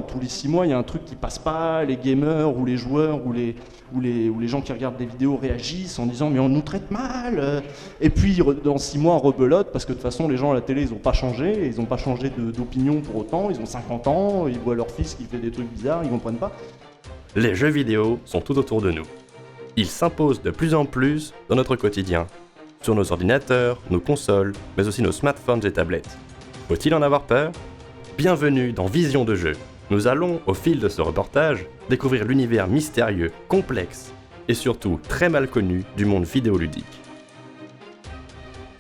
Tous les 6 mois, il y a un truc qui passe pas, les gamers ou les joueurs ou les gens qui regardent des vidéos réagissent en disant mais on nous traite mal. Et puis dans 6 mois, on rebelote parce que de toute façon, les gens à la télé, ils n'ont pas changé, d'opinion pour autant, ils ont 50 ans, ils voient leur fils qui fait des trucs bizarres, ils comprennent pas. Les jeux vidéo sont tout autour de nous. Ils s'imposent de plus en plus dans notre quotidien, sur nos ordinateurs, nos consoles, mais aussi nos smartphones et tablettes. Faut-il en avoir peur ? Bienvenue dans Vision de jeu. Nous allons, au fil de ce reportage, découvrir l'univers mystérieux, complexe et surtout très mal connu du monde vidéoludique.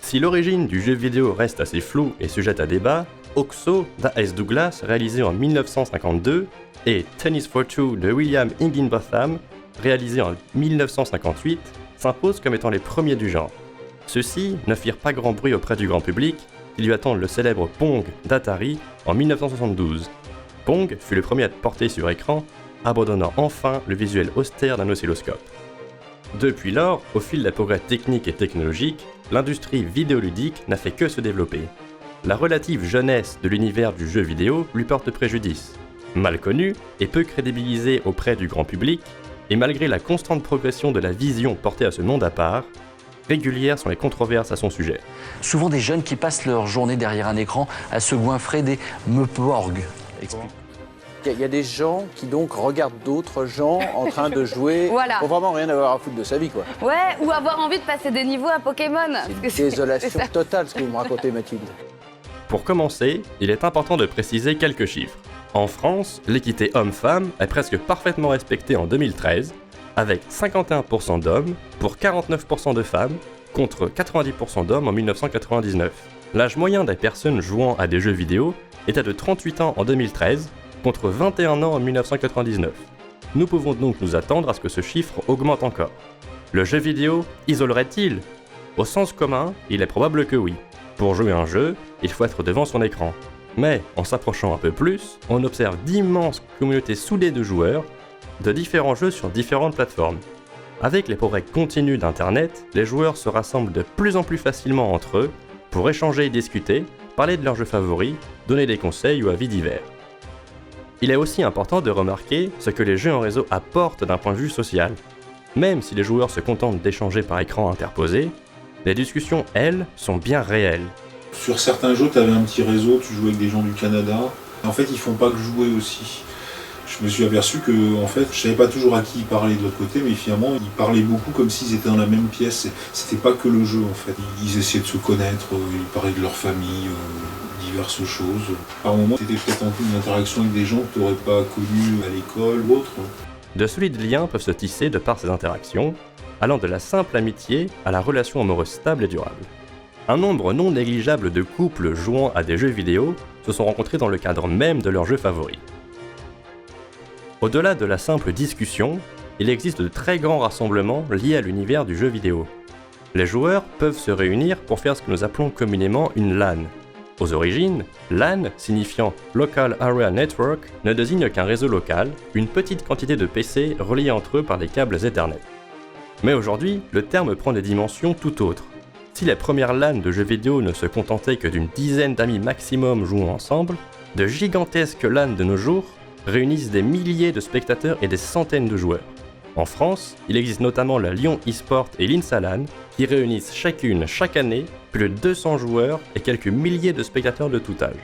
Si l'origine du jeu vidéo reste assez floue et sujette à débat, Oxo d'A.S. Douglas, réalisé en 1952, et Tennis for Two de William Higginbotham, réalisé en 1958, s'imposent comme étant les premiers du genre. Ceux-ci ne firent pas grand bruit auprès du grand public, qui lui attendent le célèbre Pong d'Atari en 1972. Pong fut le premier à être porté sur écran, abandonnant enfin le visuel austère d'un oscilloscope. Depuis lors, au fil des progrès techniques et technologiques, l'industrie vidéoludique n'a fait que se développer. La relative jeunesse de l'univers du jeu vidéo lui porte préjudice. Mal connu et peu crédibilisé auprès du grand public, et malgré la constante progression de la vision portée à ce monde à part, régulières sont les controverses à son sujet. Souvent des jeunes qui passent leur journée derrière un écran à se goinfrer des meuporgs. Il y a des gens qui donc regardent d'autres gens en train de jouer. Voilà. Faut vraiment rien avoir à foutre de sa vie, quoi. Ouais, ou avoir envie de passer des niveaux à Pokémon. C'est une désolation totale ce que vous me racontez, Mathilde. Pour commencer, il est important de préciser quelques chiffres. En France, l'équité homme-femme est presque parfaitement respectée en 2013, avec 51% d'hommes pour 49% de femmes, contre 90% d'hommes en 1999. L'âge moyen des personnes jouant à des jeux vidéo était de 38 ans en 2013, contre 21 ans en 1999. Nous pouvons donc nous attendre à ce que ce chiffre augmente encore. Le jeu vidéo isolerait-il ? Au sens commun, il est probable que oui. Pour jouer à un jeu, il faut être devant son écran. Mais, en s'approchant un peu plus, on observe d'immenses communautés soudées de joueurs de différents jeux sur différentes plateformes. Avec les progrès continus d'Internet, les joueurs se rassemblent de plus en plus facilement entre eux pour échanger et discuter, parler de leurs jeux favoris, donner des conseils ou avis divers. Il est aussi important de remarquer ce que les jeux en réseau apportent d'un point de vue social. Même si les joueurs se contentent d'échanger par écran interposé, les discussions, elles, sont bien réelles. Sur certains jeux, tu avais un petit réseau, tu jouais avec des gens du Canada. En fait, ils font pas que jouer aussi. Je me suis aperçu que, en fait, je savais pas toujours à qui ils parlaient de l'autre côté, mais finalement, ils parlaient beaucoup comme s'ils étaient dans la même pièce. C'était pas que le jeu, en fait. Ils essayaient de se connaître, ils parlaient de leur famille, diverses choses. Par moments, c'était peut-être une interaction avec des gens que tu n'aurais pas connus à l'école ou autre. De solides liens peuvent se tisser de par ces interactions, allant de la simple amitié à la relation amoureuse stable et durable. Un nombre non négligeable de couples jouant à des jeux vidéo se sont rencontrés dans le cadre même de leur jeu favori. Au-delà de la simple discussion, il existe de très grands rassemblements liés à l'univers du jeu vidéo. Les joueurs peuvent se réunir pour faire ce que nous appelons communément une LAN. Aux origines, LAN, signifiant Local Area Network, ne désigne qu'un réseau local, une petite quantité de PC reliés entre eux par des câbles Ethernet. Mais aujourd'hui, le terme prend des dimensions tout autres. Si les premières LAN de jeux vidéo ne se contentaient que d'une dizaine d'amis maximum jouant ensemble, de gigantesques LAN de nos jours réunissent des milliers de spectateurs et des centaines de joueurs. En France, il existe notamment la Lyon eSport et l'Insalan, qui réunissent chacune chaque année plus de 200 joueurs et quelques milliers de spectateurs de tout âge.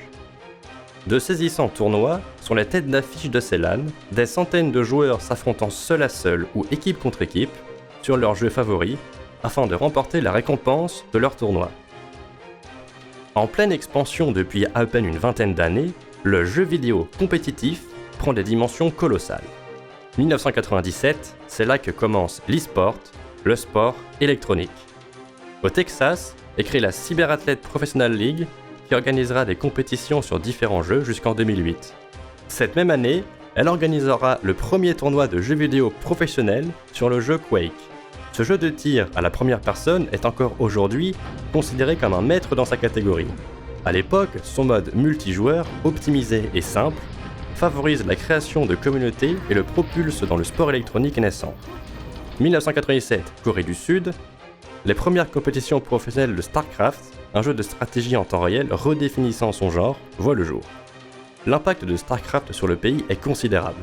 De saisissants tournois sont les têtes d'affiche de ces LAN, des centaines de joueurs s'affrontant seul à seul ou équipe contre équipe sur leurs jeux favoris, afin de remporter la récompense de leur tournoi. En pleine expansion depuis à peine une vingtaine d'années, le jeu vidéo compétitif prend des dimensions colossales. 1997, c'est là que commence l'e-sport, le sport électronique. Au Texas est créée la Cyber Athlete Professional League qui organisera des compétitions sur différents jeux jusqu'en 2008. Cette même année, elle organisera le premier tournoi de jeux vidéo professionnel sur le jeu Quake. Ce jeu de tir à la première personne est encore aujourd'hui considéré comme un maître dans sa catégorie. À l'époque, son mode multijoueur, optimisé et simple, favorise la création de communautés et le propulse dans le sport électronique naissant. 1997, Corée du Sud, les premières compétitions professionnelles de StarCraft, un jeu de stratégie en temps réel redéfinissant son genre, voient le jour. L'impact de StarCraft sur le pays est considérable.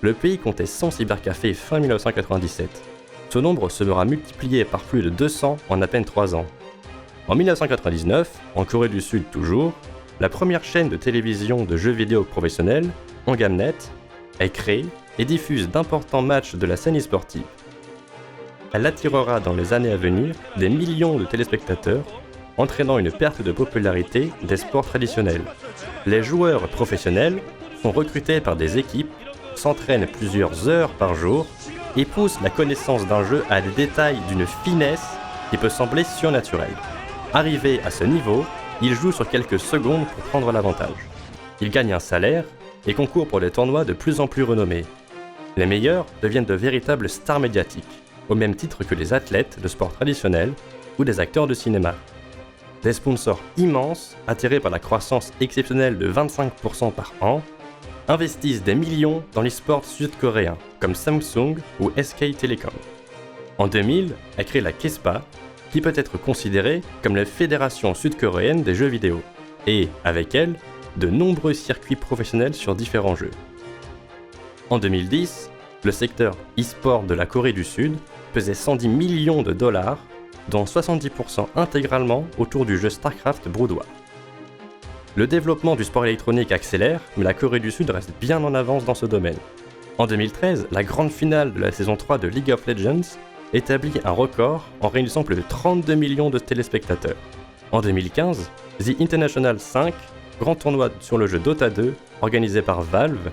Le pays comptait 100 cybercafés fin 1997. Ce nombre sera multiplié par plus de 200 en à peine 3 ans. En 1999, en Corée du Sud toujours, la première chaîne de télévision de jeux vidéo professionnels, Angamnet, est créée et diffuse d'importants matchs de la scène e-sportive. Elle attirera dans les années à venir des millions de téléspectateurs, entraînant une perte de popularité des sports traditionnels. Les joueurs professionnels sont recrutés par des équipes, s'entraînent plusieurs heures par jour et poussent la connaissance d'un jeu à des détails d'une finesse qui peut sembler surnaturelle. Arrivés à ce niveau, ils jouent sur quelques secondes pour prendre l'avantage. Ils gagnent un salaire et concourent pour des tournois de plus en plus renommés. Les meilleurs deviennent de véritables stars médiatiques, au même titre que les athlètes de sport traditionnels ou des acteurs de cinéma. Des sponsors immenses, attirés par la croissance exceptionnelle de 25% par an, investissent des millions dans l'e-sport sud-coréen, comme Samsung ou SK Telecom. En 2000, elle crée la KESPA, qui peut être considérée comme la fédération sud-coréenne des jeux vidéo, et, avec elle, de nombreux circuits professionnels sur différents jeux. En 2010, le secteur e-sport de la Corée du Sud pesait 110 millions de dollars, dont 70% intégralement autour du jeu StarCraft Brood War. Le développement du sport électronique accélère, mais la Corée du Sud reste bien en avance dans ce domaine. En 2013, la grande finale de la saison 3 de League of Legends établit un record en réunissant plus de 32 millions de téléspectateurs. En 2015, The International 5, grand tournoi sur le jeu Dota 2, organisé par Valve,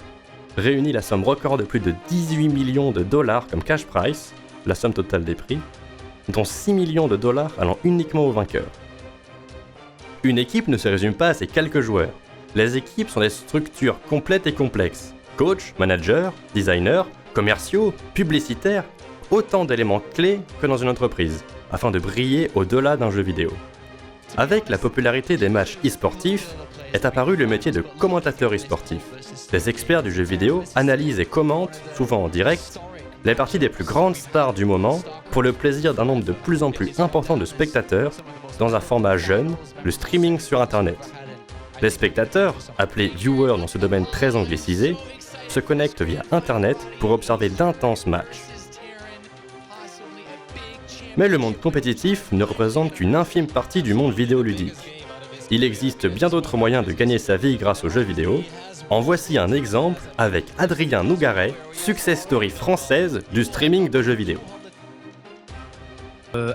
réunit la somme record de plus de 18 millions de dollars comme cash prize, la somme totale des prix, dont 6 millions de dollars allant uniquement aux vainqueurs. Une équipe ne se résume pas à ses quelques joueurs. Les équipes sont des structures complètes et complexes. Coach, manager, designer, commerciaux, publicitaires, autant d'éléments clés que dans une entreprise, afin de briller au-delà d'un jeu vidéo. Avec la popularité des matchs e-sportifs, est apparu le métier de commentateur e-sportif. Les experts du jeu vidéo analysent et commentent, souvent en direct, les parties des plus grandes stars du moment pour le plaisir d'un nombre de plus en plus important de spectateurs dans un format jeune, le streaming sur internet. Les spectateurs, appelés viewers dans ce domaine très anglicisé, se connectent via internet pour observer d'intenses matchs. Mais le monde compétitif ne représente qu'une infime partie du monde vidéoludique. Il existe bien d'autres moyens de gagner sa vie grâce aux jeux vidéo. En voici un exemple avec Adrien Nougaret, success story française du streaming de jeux vidéo.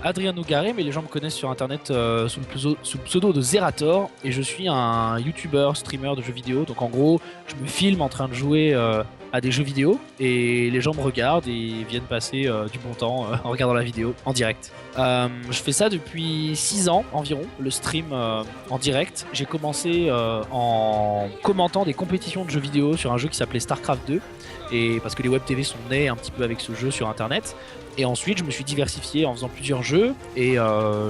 Adrien Nougaret, mais les gens me connaissent sur internet sous le pseudo de Zerator, et je suis un youtubeur, streamer de jeux vidéo. Donc en gros, je me filme en train de jouer à des jeux vidéo et les gens me regardent et viennent passer du bon temps en regardant la vidéo en direct. Je fais ça depuis 6 ans environ, le stream en direct. J'ai commencé en commentant des compétitions de jeux vidéo sur un jeu qui s'appelait StarCraft 2, et parce que les web TV sont nés un petit peu avec ce jeu sur internet. Et ensuite je me suis diversifié en faisant plusieurs jeux et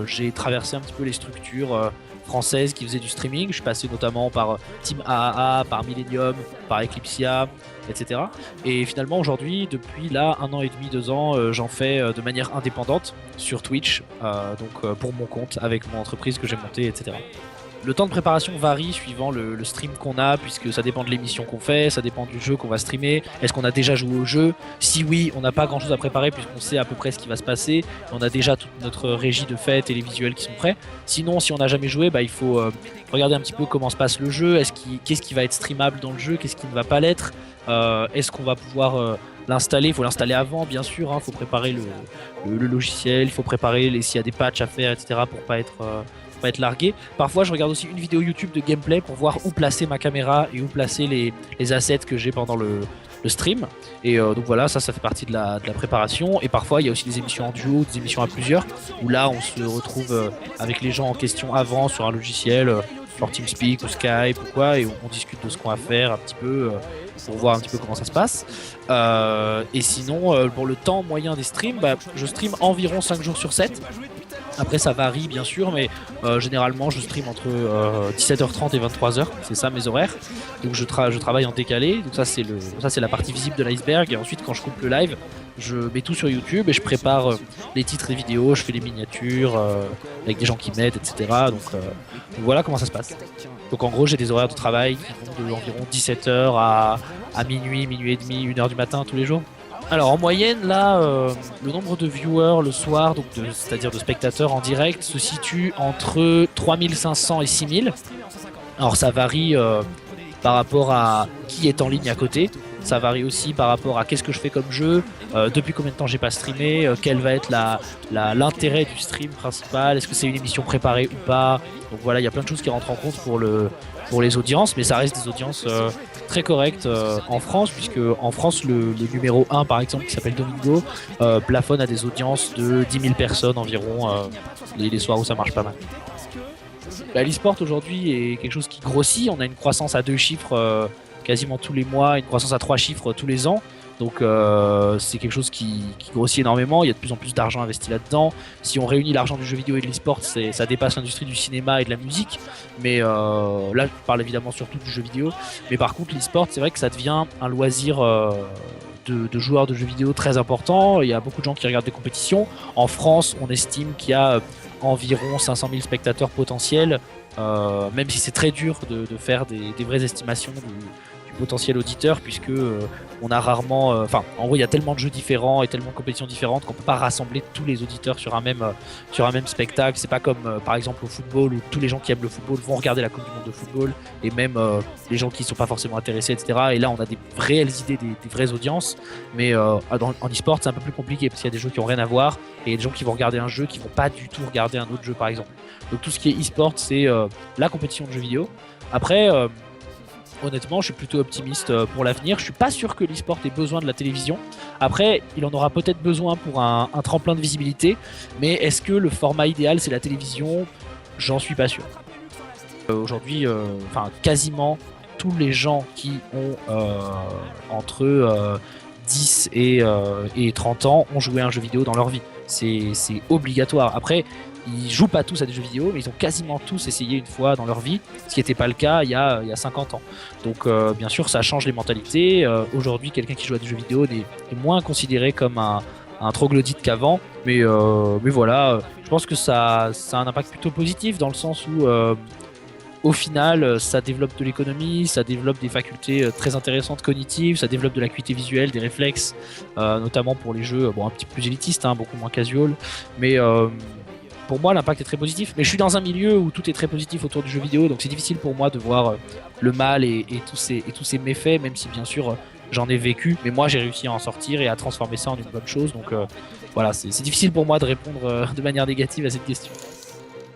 j'ai traversé un petit peu les structures françaises qui faisaient du streaming. Je suis passé notamment par Team AAA, par Millennium, par Eclipsia, etc. Et finalement aujourd'hui, depuis là 1 an et demi, 2 ans, j'en fais de manière indépendante sur Twitch, donc pour mon compte avec mon entreprise que j'ai montée, etc. Le temps de préparation varie suivant le stream qu'on a, puisque ça dépend de l'émission qu'on fait, ça dépend du jeu qu'on va streamer. Est-ce qu'on a déjà joué au jeu? Si oui, on n'a pas grand chose à préparer puisqu'on sait à peu près ce qui va se passer. On a déjà toute notre régie de fête et les visuels qui sont prêts. Sinon, si on n'a jamais joué, il faut regarder un petit peu comment se passe le jeu. Qu'est-ce qui va être streamable dans le jeu? Qu'est-ce qui ne va pas l'être? Est-ce qu'on va pouvoir l'installer? Il faut l'installer avant, bien sûr. Il faut préparer le logiciel, il faut préparer s'il y a des patchs à faire, etc. pour pas être largué. Parfois je regarde aussi une vidéo YouTube de gameplay pour voir où placer ma caméra et où placer les assets que j'ai pendant le stream. Et donc voilà, ça fait partie de la préparation. Et parfois il y a aussi des émissions en duo, des émissions à plusieurs, où là on se retrouve avec les gens en question avant sur un logiciel genre TeamSpeak ou Skype ou quoi, et on discute de ce qu'on va faire un petit peu pour voir un petit peu comment ça se passe. Et sinon pour le temps moyen des streams, je stream environ 5 jours sur 7. Après ça varie bien sûr, mais généralement je stream entre 17h30 et 23h, c'est ça mes horaires. Donc je travaille en décalé, donc ça c'est la partie visible de l'iceberg. Et ensuite quand je coupe le live, je mets tout sur YouTube et je prépare les titres et vidéos, je fais les miniatures avec des gens qui m'aident, etc. Donc voilà comment ça se passe. Donc en gros j'ai des horaires de travail qui vont de environ 17h à minuit, minuit et demi, 1h du matin tous les jours. Alors en moyenne là, le nombre de viewers le soir, donc c'est-à-dire de spectateurs en direct, se situe entre 3500 et 6000. Alors ça varie par rapport à qui est en ligne à côté. Ça varie aussi par rapport à qu'est-ce que je fais comme jeu, depuis combien de temps j'ai pas streamé, quel va être l'intérêt du stream principal, est-ce que c'est une émission préparée ou pas. Donc voilà, il y a plein de choses qui rentrent en compte pour les audiences, mais ça reste des audiences très correctes en France, puisque en France le numéro 1 par exemple qui s'appelle Domingo plafonne à des audiences de 10 000 personnes environ les soirs où ça marche pas mal. L'e-sport aujourd'hui est quelque chose qui grossit, on a une croissance à 2 chiffres quasiment tous les mois, une croissance à 3 chiffres tous les ans. Donc c'est quelque chose qui grossit énormément, il y a de plus en plus d'argent investi là-dedans. Si on réunit l'argent du jeu vidéo et de l'e-sport, ça dépasse l'industrie du cinéma et de la musique. Mais là je parle évidemment surtout du jeu vidéo. Mais par contre l'e-sport, c'est vrai que ça devient un loisir de joueurs de jeux vidéo très important. Il y a beaucoup de gens qui regardent des compétitions. En France, on estime qu'il y a environ 500 000 spectateurs potentiels, même si c'est très dur de faire des vraies estimations du potentiel auditeur, puisque on a rarement, en gros il y a tellement de jeux différents et tellement de compétitions différentes qu'on peut pas rassembler tous les auditeurs sur un même spectacle. C'est pas comme par exemple au football où tous les gens qui aiment le football vont regarder la Coupe du Monde de football, et même les gens qui sont pas forcément intéressés, etc. Et là on a des réelles idées, des vraies audiences. Mais en e-sport c'est un peu plus compliqué parce qu'il y a des jeux qui ont rien à voir et il y a des gens qui vont regarder un jeu qui vont pas du tout regarder un autre jeu par exemple. Donc tout ce qui est e-sport c'est la compétition de jeux vidéo. Après honnêtement, je suis plutôt optimiste pour l'avenir. Je suis pas sûr que l'e-sport ait besoin de la télévision. Après, il en aura peut-être besoin pour un tremplin de visibilité. Mais est-ce que le format idéal, c'est la télévision ? J'en suis pas sûr. Aujourd'hui, quasiment tous les gens qui ont entre 10 et 30 ans ont joué à un jeu vidéo dans leur vie. C'est obligatoire. Après, ils jouent pas tous à des jeux vidéo, mais ils ont quasiment tous essayé une fois dans leur vie, ce qui n'était pas le cas il y a 50 ans. Donc bien sûr, ça change les mentalités. Aujourd'hui, quelqu'un qui joue à des jeux vidéo est moins considéré comme un troglodyte qu'avant. Mais voilà, je pense que ça a un impact plutôt positif dans le sens où au final, ça développe de l'économie, ça développe des facultés très intéressantes cognitives, ça développe de l'acuité visuelle, des réflexes, notamment pour les jeux un petit peu plus élitistes, beaucoup moins casual. Mais pour moi, l'impact est très positif. Mais je suis dans un milieu où tout est très positif autour du jeu vidéo, donc c'est difficile pour moi de voir le mal et tous ces méfaits, même si bien sûr j'en ai vécu. Mais moi, j'ai réussi à en sortir et à transformer ça en une bonne chose. Donc voilà, c'est difficile pour moi de répondre de manière négative à cette question.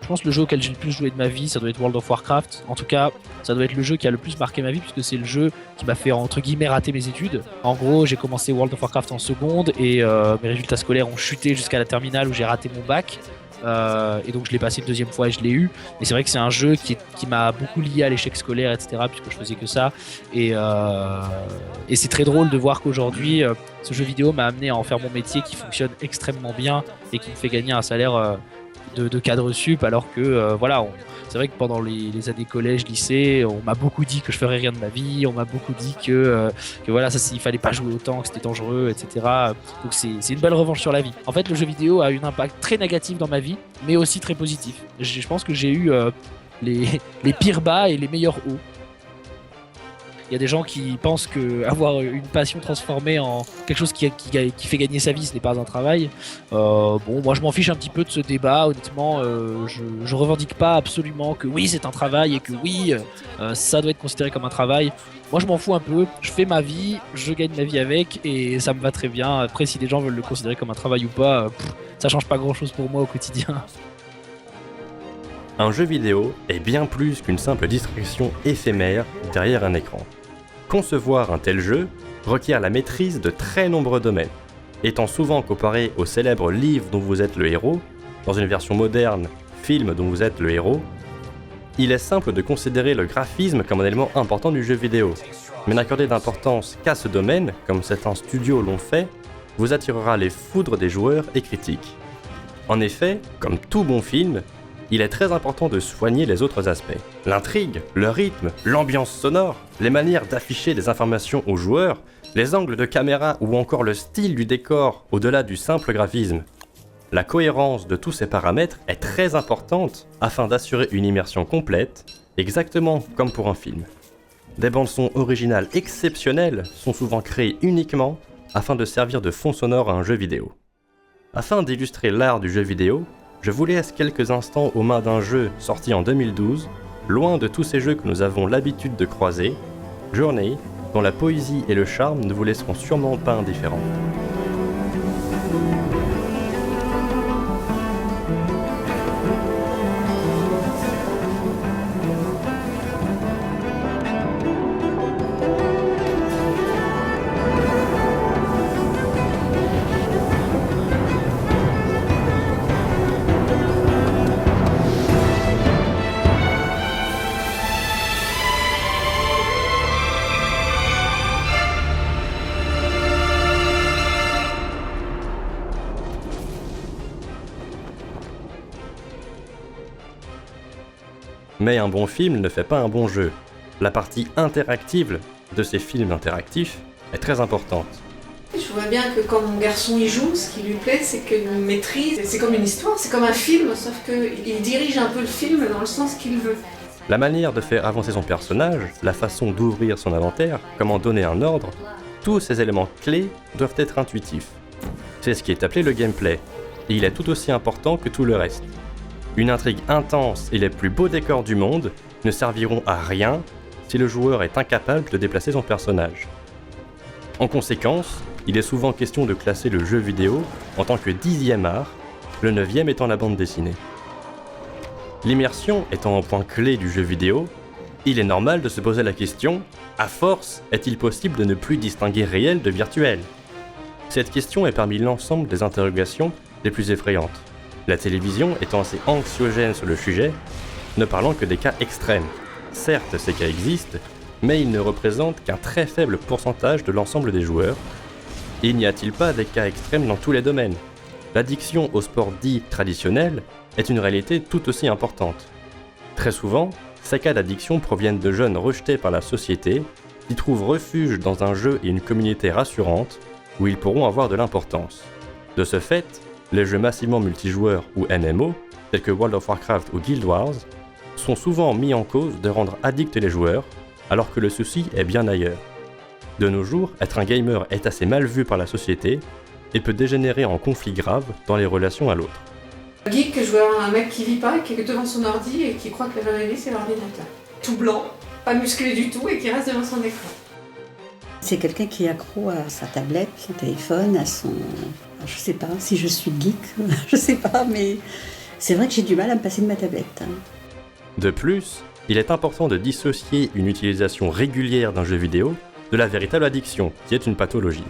Je pense que le jeu auquel j'ai le plus joué de ma vie, ça doit être World of Warcraft. En tout cas, ça doit être le jeu qui a le plus marqué ma vie, puisque c'est le jeu qui m'a fait, entre guillemets, rater mes études. En gros, j'ai commencé World of Warcraft en seconde et mes résultats scolaires ont chuté jusqu'à la terminale où j'ai raté mon bac. Et donc je l'ai passé une deuxième fois et je l'ai eu. Mais c'est vrai que c'est un jeu qui m'a beaucoup lié à l'échec scolaire, etc. Puisque je faisais que ça. Et c'est très drôle de voir qu'aujourd'hui, ce jeu vidéo m'a amené à en faire mon métier qui fonctionne extrêmement bien et qui me fait gagner un salaire de cadre sup, alors que c'est vrai que pendant les années collège, lycée, on m'a beaucoup dit que je ferais rien de ma vie, on m'a beaucoup dit que voilà, il fallait pas jouer autant, que c'était dangereux, etc. Donc c'est une belle revanche sur la vie. En fait, le jeu vidéo a eu un impact très négatif dans ma vie, mais aussi très positif. Je pense que j'ai eu les pires bas et les meilleurs hauts. Il y a des gens qui pensent qu'avoir une passion transformée en quelque chose qui fait gagner sa vie, ce n'est pas un travail. Moi je m'en fiche un petit peu de ce débat, honnêtement. Je revendique pas absolument que oui c'est un travail et que oui ça doit être considéré comme un travail. Moi je m'en fous un peu, je fais ma vie, je gagne ma vie avec et ça me va très bien. Après si les gens veulent le considérer comme un travail ou pas, ça change pas grand chose pour moi au quotidien. Un jeu vidéo est bien plus qu'une simple distraction éphémère derrière un écran. Concevoir un tel jeu requiert la maîtrise de très nombreux domaines. Étant souvent comparé au célèbre livre dont vous êtes le héros, dans une version moderne, film dont vous êtes le héros, il est simple de considérer le graphisme comme un élément important du jeu vidéo. Mais n'accorder d'importance qu'à ce domaine, comme certains studios l'ont fait, vous attirera les foudres des joueurs et critiques. En effet, comme tout bon film, il est très important de soigner les autres aspects. L'intrigue, le rythme, l'ambiance sonore, les manières d'afficher des informations aux joueurs, les angles de caméra ou encore le style du décor au-delà du simple graphisme. La cohérence de tous ces paramètres est très importante afin d'assurer une immersion complète, exactement comme pour un film. Des bandes-son originales exceptionnelles sont souvent créées uniquement afin de servir de fond sonore à un jeu vidéo. Afin d'illustrer l'art du jeu vidéo, je vous laisse quelques instants aux mains d'un jeu sorti en 2012, loin de tous ces jeux que nous avons l'habitude de croiser, Journey, dont la poésie et le charme ne vous laisseront sûrement pas indifférents. Mais un bon film ne fait pas un bon jeu. La partie interactive de ces films interactifs est très importante. Je vois bien que quand mon garçon y joue, ce qui lui plaît, c'est qu'il maîtrise. C'est comme une histoire, c'est comme un film, sauf qu'il dirige un peu le film dans le sens qu'il veut. La manière de faire avancer son personnage, la façon d'ouvrir son inventaire, comment donner un ordre, tous ces éléments clés doivent être intuitifs. C'est ce qui est appelé le gameplay, et il est tout aussi important que tout le reste. Une intrigue intense et les plus beaux décors du monde ne serviront à rien si le joueur est incapable de déplacer son personnage. En conséquence, il est souvent question de classer le jeu vidéo en tant que 10e art, le 9e étant la bande dessinée. L'immersion étant un point clé du jeu vidéo, il est normal de se poser la question, à force, est-il possible de ne plus distinguer réel de virtuel ? Cette question est parmi l'ensemble des interrogations les plus effrayantes. La télévision étant assez anxiogène sur le sujet, ne parlant que des cas extrêmes. Certes, ces cas existent, mais ils ne représentent qu'un très faible pourcentage de l'ensemble des joueurs. Et n'y a-t-il pas des cas extrêmes dans tous les domaines ? L'addiction au sport dit traditionnel est une réalité tout aussi importante. Très souvent, ces cas d'addiction proviennent de jeunes rejetés par la société qui trouvent refuge dans un jeu et une communauté rassurante où ils pourront avoir de l'importance. De ce fait, les jeux massivement multijoueurs ou MMO, tels que World of Warcraft ou Guild Wars, sont souvent mis en cause de rendre addicts les joueurs, alors que le souci est bien ailleurs. De nos jours, être un gamer est assez mal vu par la société et peut dégénérer en conflits graves dans les relations à l'autre. Geek, je vois un mec qui vit pas, qui est devant son ordi et qui croit que la vraie vie c'est l'ordinateur. Tout blanc, pas musclé du tout et qui reste devant son écran. C'est quelqu'un qui est accro à sa tablette, son téléphone, à son... Je sais pas si je suis geek, je sais pas, mais c'est vrai que j'ai du mal à me passer de ma tablette. De plus, il est important de dissocier une utilisation régulière d'un jeu vidéo de la véritable addiction, qui est une pathologie.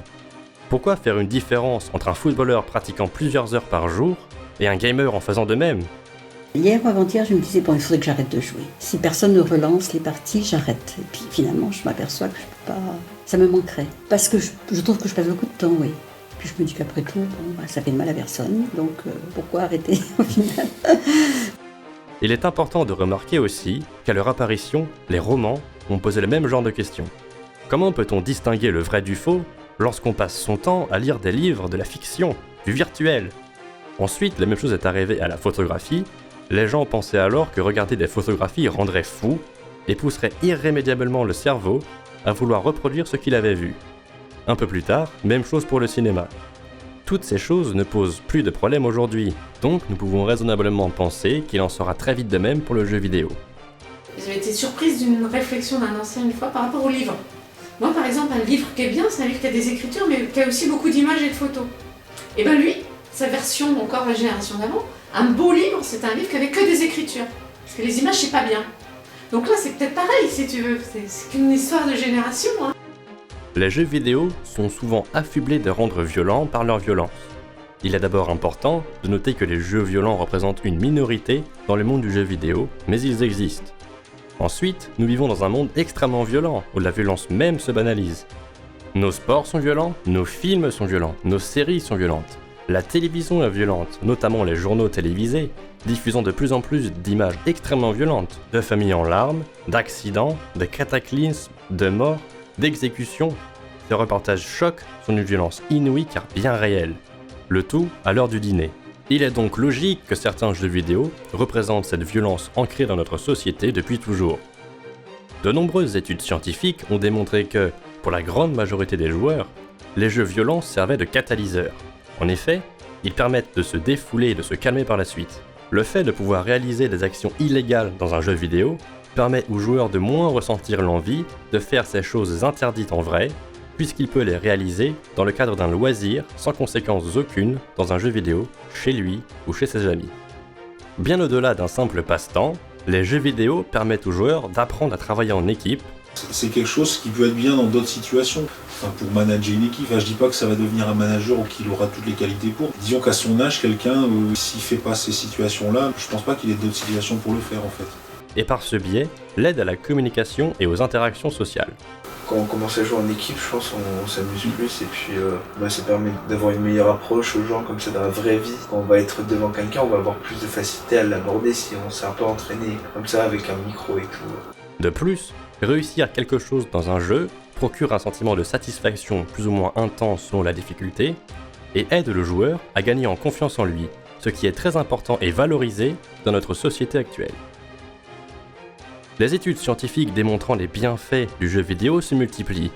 Pourquoi faire une différence entre un footballeur pratiquant plusieurs heures par jour et un gamer en faisant de même ? Hier ou avant-hier, je me disais, bon, il faudrait que j'arrête de jouer. Si personne ne relance les parties, j'arrête. Et puis finalement, je m'aperçois que je peux pas... Ça me manquerait. Parce que je trouve que je passe beaucoup de temps, oui. Puis je me dis qu'après tout, bon, ça fait de mal à personne, donc pourquoi arrêter au final ? Il est important de remarquer aussi qu'à leur apparition, les romans ont posé le même genre de questions. Comment peut-on distinguer le vrai du faux lorsqu'on passe son temps à lire des livres de la fiction, du virtuel ? Ensuite, la même chose est arrivée à la photographie. Les gens pensaient alors que regarder des photographies rendrait fou et pousserait irrémédiablement le cerveau à vouloir reproduire ce qu'il avait vu. Un peu plus tard, même chose pour le cinéma. Toutes ces choses ne posent plus de problème aujourd'hui, donc nous pouvons raisonnablement penser qu'il en sera très vite de même pour le jeu vidéo. J'ai été surprise d'une réflexion d'un ancien une fois par rapport au livre. Moi par exemple, un livre qui est bien, c'est un livre qui a des écritures mais qui a aussi beaucoup d'images et de photos. Et ben lui, sa version, encore la génération d'avant, un beau livre, c'est un livre qui avait que des écritures. Parce que les images, c'est pas bien. Donc là, c'est peut-être pareil, si tu veux. C'est qu'une histoire de génération, hein. Les jeux vidéo sont souvent affublés de rendre violents par leur violence. Il est d'abord important de noter que les jeux violents représentent une minorité dans le monde du jeu vidéo, mais ils existent. Ensuite, nous vivons dans un monde extrêmement violent, où la violence même se banalise. Nos sports sont violents, nos films sont violents, nos séries sont violentes. La télévision est violente, notamment les journaux télévisés, diffusant de plus en plus d'images extrêmement violentes, de familles en larmes, d'accidents, de cataclysmes, de morts, d'exécutions. Ces reportages chocs sont d'une violence inouïe car bien réelle. Le tout à l'heure du dîner. Il est donc logique que certains jeux vidéo représentent cette violence ancrée dans notre société depuis toujours. De nombreuses études scientifiques ont démontré que, pour la grande majorité des joueurs, les jeux violents servaient de catalyseur. En effet, ils permettent de se défouler et de se calmer par la suite. Le fait de pouvoir réaliser des actions illégales dans un jeu vidéo permet aux joueurs de moins ressentir l'envie de faire ces choses interdites en vrai, puisqu'il peut les réaliser dans le cadre d'un loisir sans conséquences aucune dans un jeu vidéo, chez lui ou chez ses amis. Bien au-delà d'un simple passe-temps, les jeux vidéo permettent aux joueurs d'apprendre à travailler en équipe. C'est quelque chose qui peut être bien dans d'autres situations. Pour manager une équipe, je dis pas que ça va devenir un manager ou qu'il aura toutes les qualités pour. Disons qu'à son âge, quelqu'un, s'il fait pas ces situations-là, je pense pas qu'il ait d'autres situations pour le faire en fait. Et par ce biais, l'aide à la communication et aux interactions sociales. Quand on commence à jouer en équipe, je pense qu'on s'amuse plus et puis ça permet d'avoir une meilleure approche aux gens comme ça dans la vraie vie. Quand on va être devant quelqu'un, on va avoir plus de facilité à l'aborder si on s'est un peu entraîné comme ça avec un micro et tout. De plus, réussir quelque chose dans un jeu procure un sentiment de satisfaction plus ou moins intense selon la difficulté et aide le joueur à gagner en confiance en lui, ce qui est très important et valorisé dans notre société actuelle. Les études scientifiques démontrant les bienfaits du jeu vidéo se multiplient.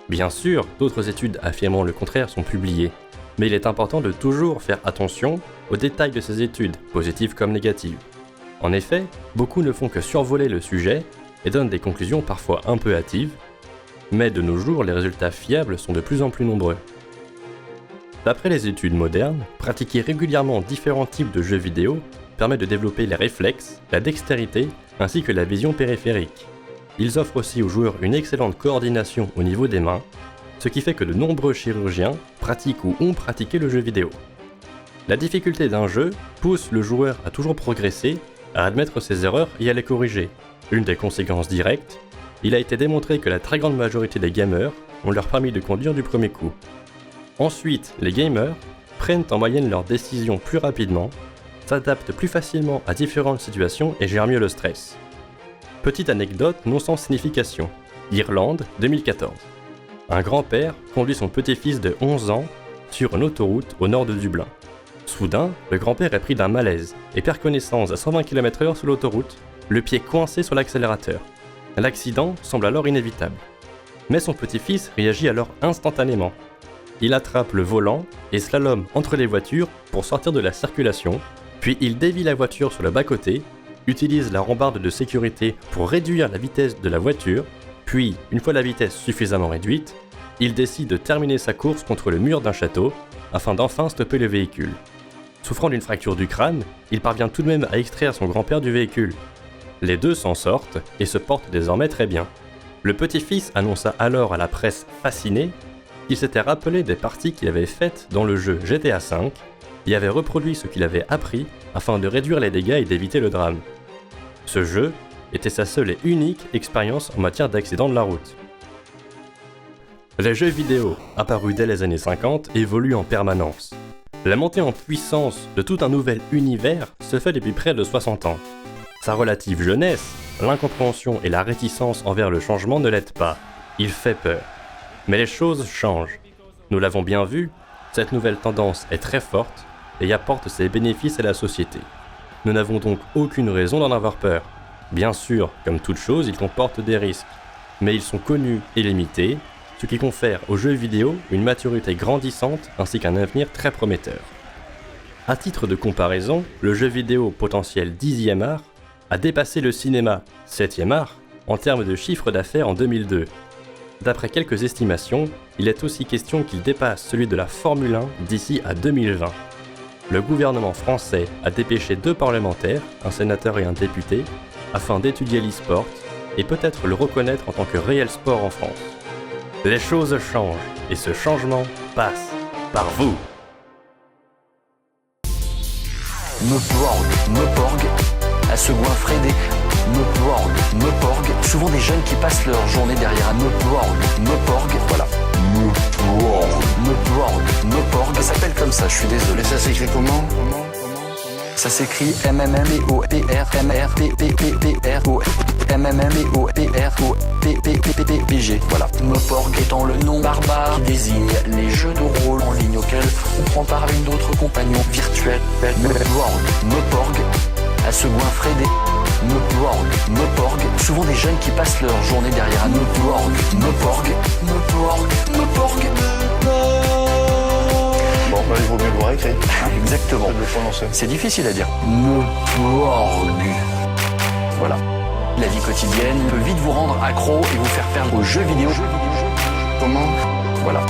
Bien sûr, d'autres études affirmant le contraire sont publiées, mais il est important de toujours faire attention aux détails de ces études, positives comme négatives. En effet, beaucoup ne font que survoler le sujet et donnent des conclusions parfois un peu hâtives, mais de nos jours, les résultats fiables sont de plus en plus nombreux. D'après les études modernes, pratiquer régulièrement différents types de jeux vidéo permet de développer les réflexes, la dextérité ainsi que la vision périphérique. Ils offrent aussi aux joueurs une excellente coordination au niveau des mains, ce qui fait que de nombreux chirurgiens pratiquent ou ont pratiqué le jeu vidéo. La difficulté d'un jeu pousse le joueur à toujours progresser, à admettre ses erreurs et à les corriger. Une des conséquences directes, il a été démontré que la très grande majorité des gamers ont leur permis de conduire du premier coup. Ensuite, les gamers prennent en moyenne leurs décisions plus rapidement, s'adaptent plus facilement à différentes situations et gèrent mieux le stress. Petite anecdote non sans signification. Irlande, 2014. Un grand-père conduit son petit-fils de 11 ans sur une autoroute au nord de Dublin. Soudain, le grand-père est pris d'un malaise et perd connaissance à 120 km/h sur l'autoroute, le pied coincé sur l'accélérateur. L'accident semble alors inévitable. Mais son petit-fils réagit alors instantanément. Il attrape le volant et slalome entre les voitures pour sortir de la circulation, puis il dévie la voiture sur le bas-côté, utilise la rambarde de sécurité pour réduire la vitesse de la voiture, puis, une fois la vitesse suffisamment réduite, il décide de terminer sa course contre le mur d'un château afin d'enfin stopper le véhicule. Souffrant d'une fracture du crâne, il parvient tout de même à extraire son grand-père du véhicule. Les deux s'en sortent et se portent désormais très bien. Le petit-fils annonça alors à la presse fascinée qu'il s'était rappelé des parties qu'il avait faites dans le jeu GTA V et avait reproduit ce qu'il avait appris afin de réduire les dégâts et d'éviter le drame. Ce jeu était sa seule et unique expérience en matière d'accident de la route. Les jeux vidéo, apparus dès les années 50, évoluent en permanence. La montée en puissance de tout un nouvel univers se fait depuis près de 60 ans. Sa relative jeunesse, l'incompréhension et la réticence envers le changement ne l'aident pas. Il fait peur. Mais les choses changent. Nous l'avons bien vu, cette nouvelle tendance est très forte et apporte ses bénéfices à la société. Nous n'avons donc aucune raison d'en avoir peur. Bien sûr, comme toute chose, ils comportent des risques, mais ils sont connus et limités, ce qui confère aux jeux vidéo une maturité grandissante ainsi qu'un avenir très prometteur. À titre de comparaison, le jeu vidéo potentiel 10e art a dépassé le cinéma 7e art en termes de chiffre d'affaires en 2002. D'après quelques estimations, il est aussi question qu'il dépasse celui de la Formule 1 d'ici à 2020. Le gouvernement français a dépêché 2 parlementaires, un sénateur et un député, afin d'étudier l'e-sport et peut-être le reconnaître en tant que réel sport en France. Les choses changent et ce changement passe par vous. Meuporg, à se goinfrer des Meuporg, souvent des jeunes qui passent leur journée derrière un Meuporg, voilà. Meuporg, ça s'appelle comme ça. je suis désolé. Ça s'écrit comment? Ça s'écrit MMMEOPRMMEOPROPPPG. Voilà. Meporg étant le nom barbare qui désigne les jeux de rôle en ligne auxquels on prend part avec d'autres compagnons virtuels. Meporg, à se goinfrer des Meporg, souvent des jeunes qui passent leur journée derrière un Meporg. Bon, bah, il vaut mieux le voir écrit. Exactement. De le prononcer. C'est difficile à dire. Meporg. Voilà. La vie quotidienne peut vite vous rendre accro et vous faire perdre aux jeux vidéo. Comment? Voilà.